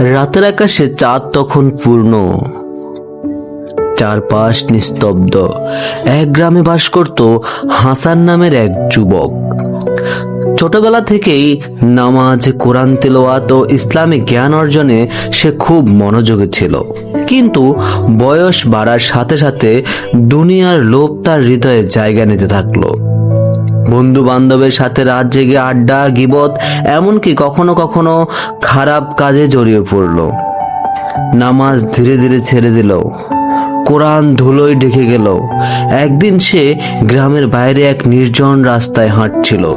রাতের আকাশে চাঁদ তখন পূর্ণ, চারপাশ নিস্তব্ধ। এক গ্রামে বাস করত হাসান নামের এক যুবক। ছোটবেলা থেকেই নামাজ, কোরআন তিলাওয়াত ও ইসলামিক জ্ঞান অর্জনে সে খুব মনোযোগী ছিল। কিন্তু বয়স বাড়ার সাথে সাথে দুনিয়ার লোভ তার হৃদয়ে জায়গা নিতে থাকলো। বন্ধু বান্ধবের সাথে রাত জেগে আড্ডা, গীবত, এমনকি কখনো কখনো খারাপ কাজে জড়িয়ে পড়ল। নামাজ ধীরে ধীরে ছেড়ে দিল, কোরআন ধুলোয় ঢেকে গেল। একদিন সে গ্রামের বাইরে এক নির্জন রাস্তায় হাঁটছিল।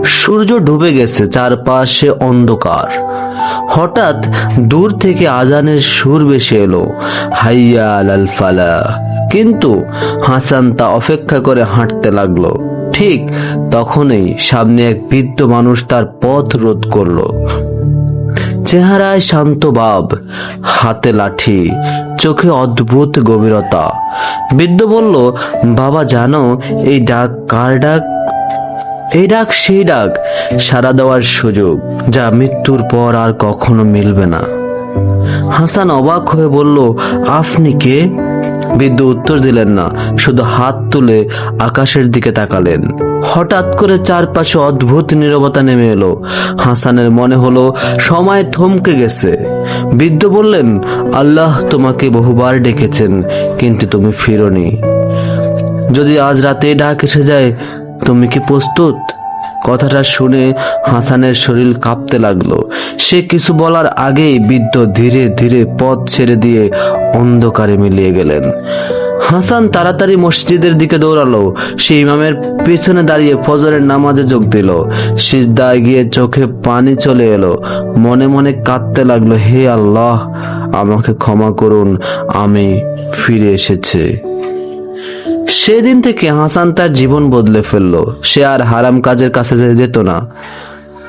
সূর্য ডুবে গেছে, চারপাশে অন্ধকার। হঠাৎ দূর থেকে আজানের সুর ভেসে এলো, হাইয়া আলাল ফালাহ। কিন্তু হাসান তা অপেক্ষা করে হাঁটতে লাগলো। ঠিক তখনই সামনে এক বৃদ্ধ মানুষ তার পথ রোধ করলো। চেহারায় শান্ত ভাব, হাতে লাঠি, চোখে অদ্ভুত গভীরতা। বৃদ্ধ বলল, বাবা জানো এই ডাক কার ডাক? এই ডাক সেই ডাক, সাড়া দেওয়ার সুযোগ যা মৃত্যুর পর আর কখনো মিলবে না। হাসান অবাক হয়ে বলল, আপনি কে? বৃদ্ধ উত্তর দিলেন না, শুধু হাত তুলে আকাশের দিকে তাকালেন। হঠাৎ করে চারপাশে অদ্ভুত নীরবতা নেমে এলো। হাসানের মনে হলো সময় থমকে গেছে। বৃদ্ধ বললেন, আল্লাহ তোমাকে বহুবার ডেকেছেন, কিন্তু তুমি ফিরোনি। যদি আজ রাতে ডাক এসে যায়, তুমি কি প্রস্তুত? কথাটা শুনে হাসানের শরীর কাঁপতে লাগলো। সে কিছু বলার আগেই বৃদ্ধ ধীরে ধীরে পথ ছেড়ে দিয়ে অন্ধকারে মিলিয়ে গেলেন। হাসান তাড়াতাড়ি মসজিদের দিকে দৌড়ালো। সে ইমামের পেছনে দাঁড়িয়ে ফজরের নামাজে যোগ দিল। সিজদায় গিয়ে চোখে পানি চলে এলো। মনে মনে কাঁদতে লাগলো, হে আল্লাহ, আমাকে ক্ষমা করুন, আমি ফিরে এসেছি। সেদিন থেকে হাসান তার জীবন বদলে ফেললো। সে আর হারাম কাজের কাছে যেত না।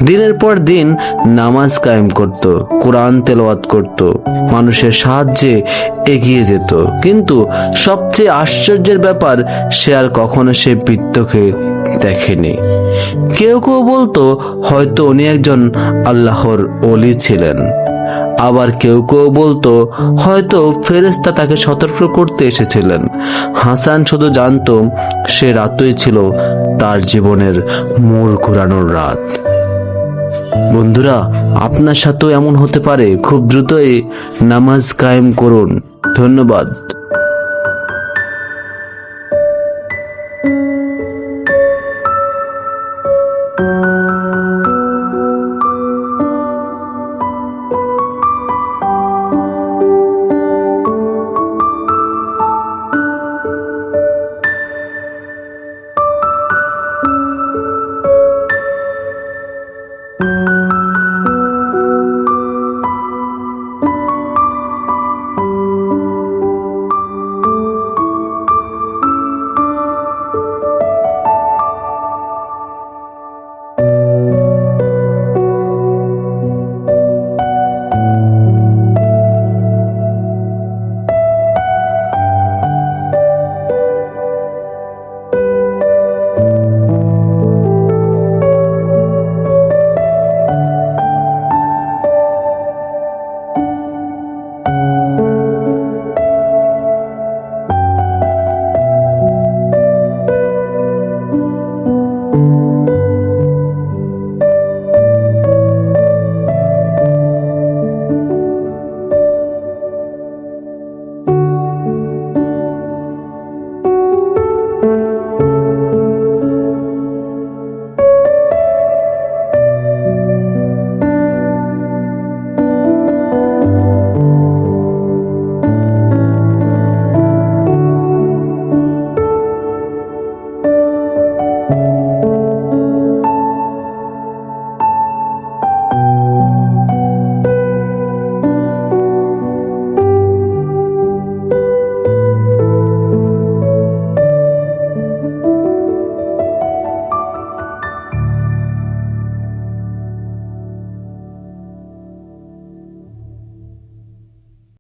দিনের পর দিন নামাজ কায়েম করত, কোরআন তেলাওয়াত করত, মানুষের সাহায্যে এগিয়ে যেত। কিন্তু সবচেয়ে আশ্চর্যের ব্যাপার, সে আর কখনো সে বৃদ্ধকে দেখেনি। কেউ কেউ বলতো হয়তো উনি একজন আল্লাহর ওলি ছিলেন। আবার কেউ কেউ বলতো হয়তো ফেরেশতা তাকে সতর্ক করতে এসেছিলেন। হাসান শুধু জানতো সে রাতই ছিল তার জীবনের মোড় ঘুরানোর রাত। বন্ধুরা, আপনার সাথেও এমন হতে পারে। খুব দ্রুতই নামাজ কায়েম করুন। ধন্যবাদ।